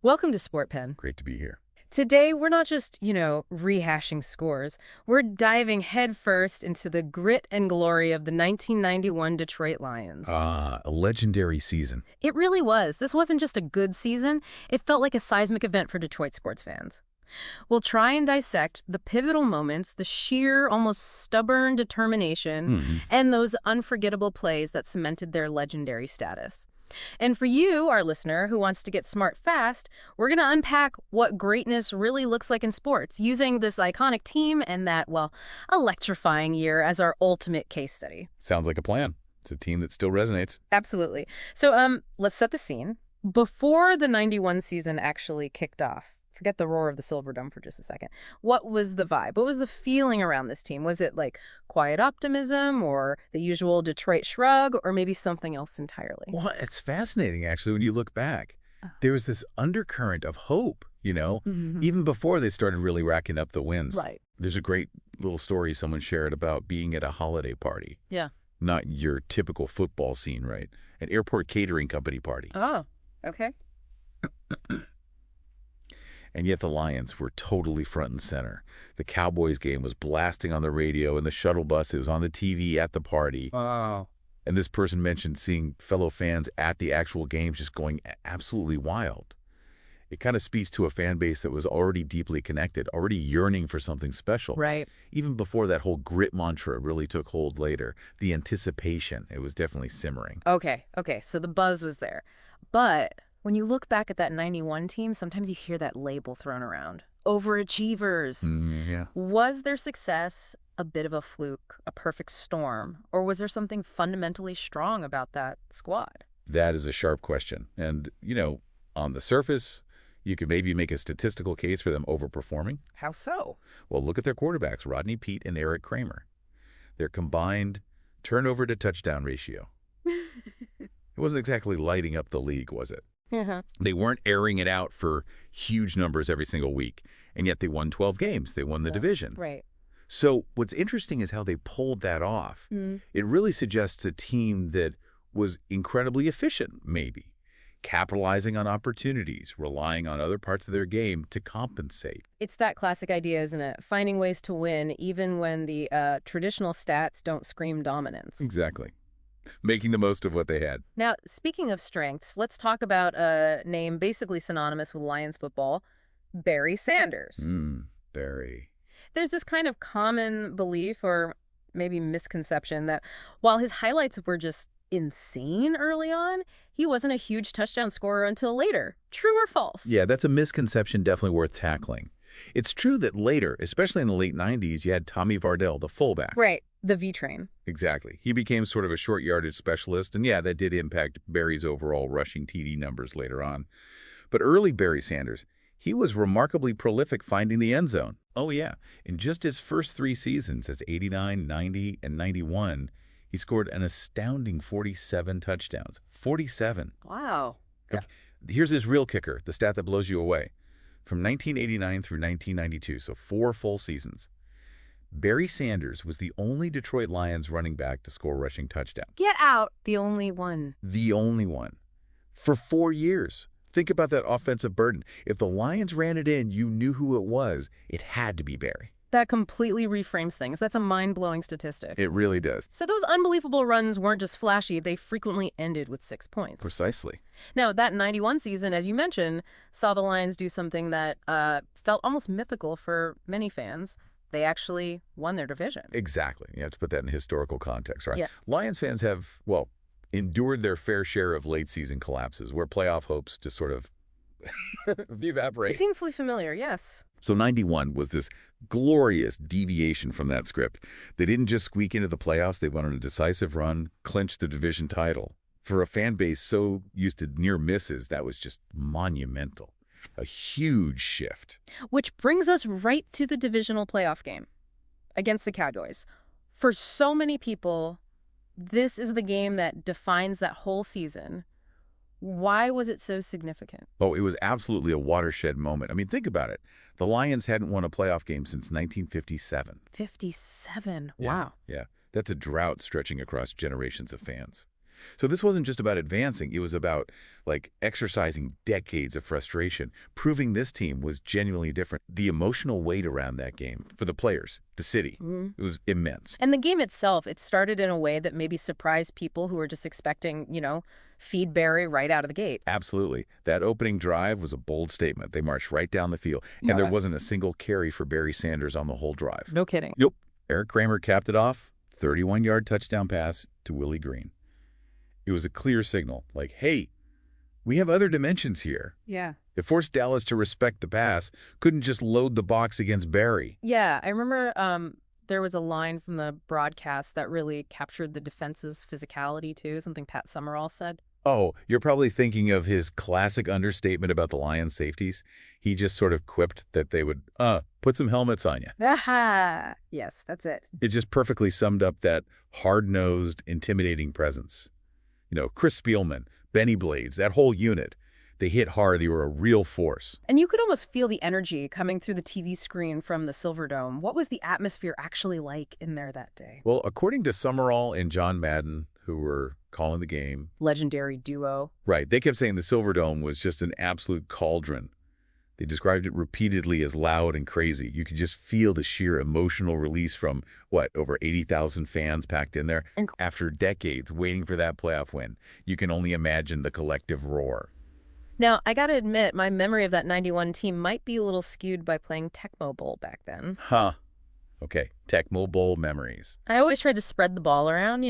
Welcome to Sportpen. Great to be here. Today, we're not just, rehashing scores. We're diving headfirst into the grit and glory of the 1991 Detroit Lions. A legendary season. It really was. This wasn't just a good season. It felt like a seismic event for Detroit sports fans. We'll try and dissect the pivotal moments, the sheer, almost stubborn determination, and those unforgettable plays that cemented their legendary status. And for you, our listener, who wants to get smart fast, we're going to unpack what greatness really looks like in sports, using this iconic team and that, electrifying year as our ultimate case study. Sounds like a plan. It's a team that still resonates. Absolutely. So let's set the scene. Before the 91 season actually kicked off, forget the roar of the Silverdome for just a second. What was the vibe? What was the feeling around this team? Was it like quiet optimism or the usual Detroit shrug or maybe something else entirely? Well, it's fascinating, actually, when you look back. There was this undercurrent of hope, even before they started really racking up the wins. Right. There's a great little story someone shared about being at a holiday party. Yeah. Not your typical football scene, right? An airport catering company party. Oh, okay. And yet the Lions were totally front and center. The Cowboys game was blasting on the radio, and the shuttle bus, it was on the TV at the party. Wow. And this person mentioned seeing fellow fans at the actual games just going absolutely wild. It kind of speaks to a fan base that was already deeply connected, already yearning for something special. Right. Even before that whole grit mantra really took hold later, the anticipation, it was definitely simmering. Okay. So the buzz was there. But when you look back at that 91 team, sometimes you hear that label thrown around. Overachievers. Yeah. Was their success a bit of a fluke, a perfect storm, or was there something fundamentally strong about that squad? That is a sharp question. And, on the surface, you could maybe make a statistical case for them overperforming. How so? Well, look at their quarterbacks, Rodney Peete and Eric Kramer. Their combined turnover to touchdown ratio. It wasn't exactly lighting up the league, was it? They weren't airing it out for huge numbers every single week, and yet they won 12 games. They won the division. Right. So what's interesting is how they pulled that off. It really suggests a team that was incredibly efficient, maybe, capitalizing on opportunities, relying on other parts of their game to compensate. It's that classic idea, isn't it? Finding ways to win even when the traditional stats don't scream dominance. Exactly. Making the most of what they had. Now, speaking of strengths, let's talk about a name basically synonymous with Lions football, Barry Sanders. Barry. There's this kind of common belief or maybe misconception that while his highlights were just insane early on, he wasn't a huge touchdown scorer until later. True or false? Yeah, that's a misconception definitely worth tackling. It's true that later, especially in the late 90s, you had Tommy Vardell, the fullback. Right, the V-train. Exactly. He became sort of a short yardage specialist, and yeah, that did impact Barry's overall rushing TD numbers later on. But early Barry Sanders, he was remarkably prolific finding the end zone. Oh yeah, in just his first 3 seasons, as 89, 90, and 91, he scored an astounding 47 touchdowns. 47. Wow. Yeah. Here's his real kicker, the stat that blows you away. From 1989 through 1992, so 4 full seasons, Barry Sanders was the only Detroit Lions running back to score rushing touchdown. Get out. The only one. The only one. For 4 years. Think about that offensive burden. If the Lions ran it in, you knew who it was. It had to be Barry. That completely reframes things. That's a mind-blowing statistic. It really does. So those unbelievable runs weren't just flashy. They frequently ended with 6 points. Precisely. Now, that 91 season, as you mentioned, saw the Lions do something that felt almost mythical for many fans. They actually won their division. Exactly. You have to put that in historical context, right? Yeah. Lions fans have, endured their fair share of late-season collapses where playoff hopes just sort of evaporate. They seem fully familiar, yes. So 91 was this glorious deviation from that script. They didn't just squeak into the playoffs. They went on a decisive run, clinched the division title. For a fan base so used to near misses, that was just monumental. A huge shift. Which brings us right to the divisional playoff game against the Cowboys. For so many people, this is the game that defines that whole season. Why was it so significant? Oh, it was absolutely a watershed moment. I mean, think about it. The Lions hadn't won a playoff game since 1957. 57. Yeah, Wow. Yeah. That's a drought stretching across generations of fans. So this wasn't just about advancing. It was about, like, exercising decades of frustration, proving this team was genuinely different. The emotional weight around that game for the players, the city, it was immense. And the game itself, it started in a way that maybe surprised people who were just expecting, feed Barry right out of the gate. Absolutely. That opening drive was a bold statement. They marched right down the field, and there wasn't a single carry for Barry Sanders on the whole drive. No kidding. Yep. Eric Kramer capped it off, 31-yard touchdown pass to Willie Green. It was a clear signal, like, hey, we have other dimensions here. Yeah. It forced Dallas to respect the pass, couldn't just load the box against Barry. Yeah, I remember there was a line from the broadcast that really captured the defense's physicality, too, something Pat Summerall said. Oh, you're probably thinking of his classic understatement about the Lions safeties. He just sort of quipped that they would, put some helmets on you. Aha! Yes, that's it. It just perfectly summed up that hard-nosed, intimidating presence. Chris Spielman, Benny Blades, that whole unit, they hit hard. They were a real force. And you could almost feel the energy coming through the TV screen from the Silverdome. What was the atmosphere actually like in there that day? Well, according to Summerall and John Madden, who were calling the game. Legendary duo. Right. They kept saying the Silverdome was just an absolute cauldron. They described it repeatedly as loud and crazy. You could just feel the sheer emotional release from, over 80,000 fans packed in there? After decades waiting for that playoff win, you can only imagine the collective roar. Now, I gotta admit, my memory of that 91 team might be a little skewed by playing Tecmo Bowl back then. Huh. Okay, Tecmo Bowl memories. I always tried to spread the ball around,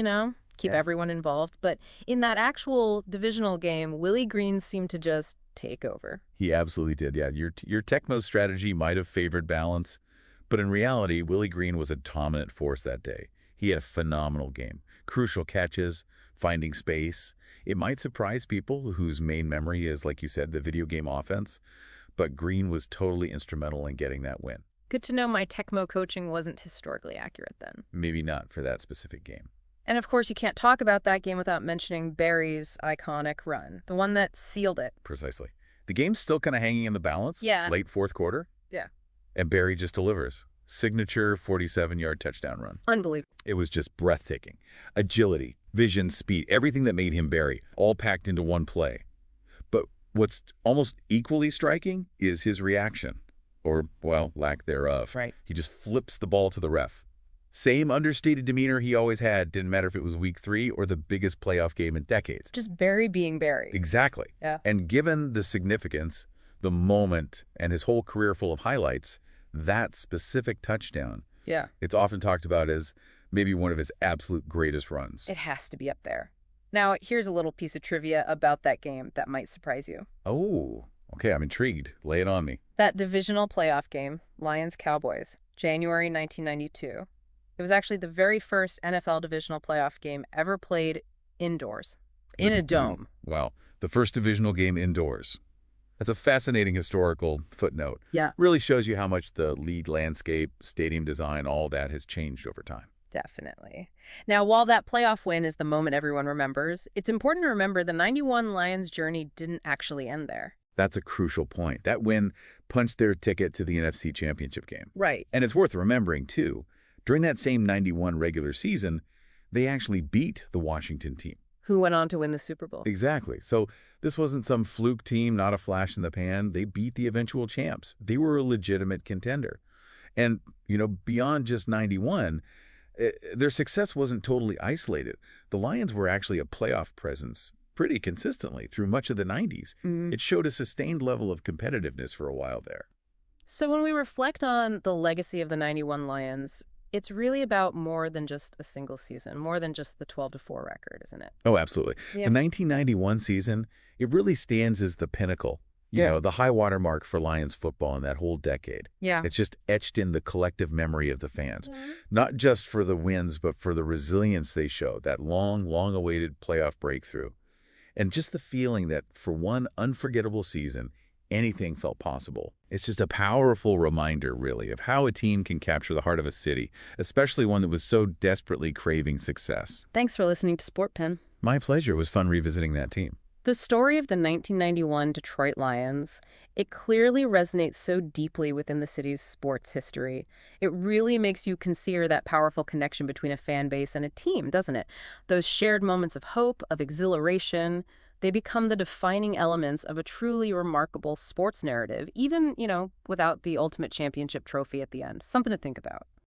keep everyone involved. But in that actual divisional game, Willie Green seemed to just take over. He absolutely did, yeah. Your Tecmo strategy might have favored balance, but in reality, Willie Green was a dominant force that day. He had a phenomenal game. Crucial catches, finding space. It might surprise people whose main memory is, like you said, the video game offense, but Green was totally instrumental in getting that win. Good to know my Tecmo coaching wasn't historically accurate then. Maybe not for that specific game. And of course, you can't talk about that game without mentioning Barry's iconic run, the one that sealed it. Precisely. The game's still kind of hanging in the balance. Yeah. Late fourth quarter. Yeah. And Barry just delivers. Signature 47-yard touchdown run. Unbelievable. It was just breathtaking. Agility, vision, speed, everything that made him Barry, all packed into one play. But what's almost equally striking is his reaction, or, lack thereof. Right. He just flips the ball to the ref. Same understated demeanor he always had. Didn't matter if it was week 3 or the biggest playoff game in decades. Just Barry being Barry. Exactly. Yeah. And given the significance, the moment, and his whole career full of highlights, that specific touchdown, it's often talked about as maybe one of his absolute greatest runs. It has to be up there. Now, here's a little piece of trivia about that game that might surprise you. Oh, okay. I'm intrigued. Lay it on me. That divisional playoff game, Lions-Cowboys, January 1992. It was actually the very first NFL divisional playoff game ever played indoors, in a dome. Wow. The first divisional game indoors. That's a fascinating historical footnote. Yeah. Really shows you how much the league landscape, stadium design, all that has changed over time. Definitely. Now, while that playoff win is the moment everyone remembers, it's important to remember the 91 Lions journey didn't actually end there. That's a crucial point. That win punched their ticket to the NFC Championship game. Right. And it's worth remembering, too. During that same 91 regular season, they actually beat the Washington team. Who went on to win the Super Bowl. Exactly. So this wasn't some fluke team, not a flash in the pan. They beat the eventual champs. They were a legitimate contender. And, beyond just 91, their success wasn't totally isolated. The Lions were actually a playoff presence pretty consistently through much of the 90s. It showed a sustained level of competitiveness for a while there. So when we reflect on the legacy of the 91 Lions, it's really about more than just a single season, more than just the 12-4 record, isn't it? Oh, absolutely. Yeah. The 1991 season, it really stands as the pinnacle, the high water mark for Lions football in that whole decade. Yeah. It's just etched in the collective memory of the fans, not just for the wins, but for the resilience they showed, that long, long-awaited playoff breakthrough. And just the feeling that for one unforgettable season, anything felt possible. It's just a powerful reminder, really, of how a team can capture the heart of a city, especially one that was so desperately craving success. Thanks for listening to Sportpen. My pleasure. It was fun revisiting that team. The story of the 1991 Detroit Lions, it clearly resonates so deeply within the city's sports history. It really makes you consider that powerful connection between a fan base and a team, doesn't it? Those shared moments of hope, of exhilaration, they become the defining elements of a truly remarkable sports narrative, even, without the ultimate championship trophy at the end. Something to think about.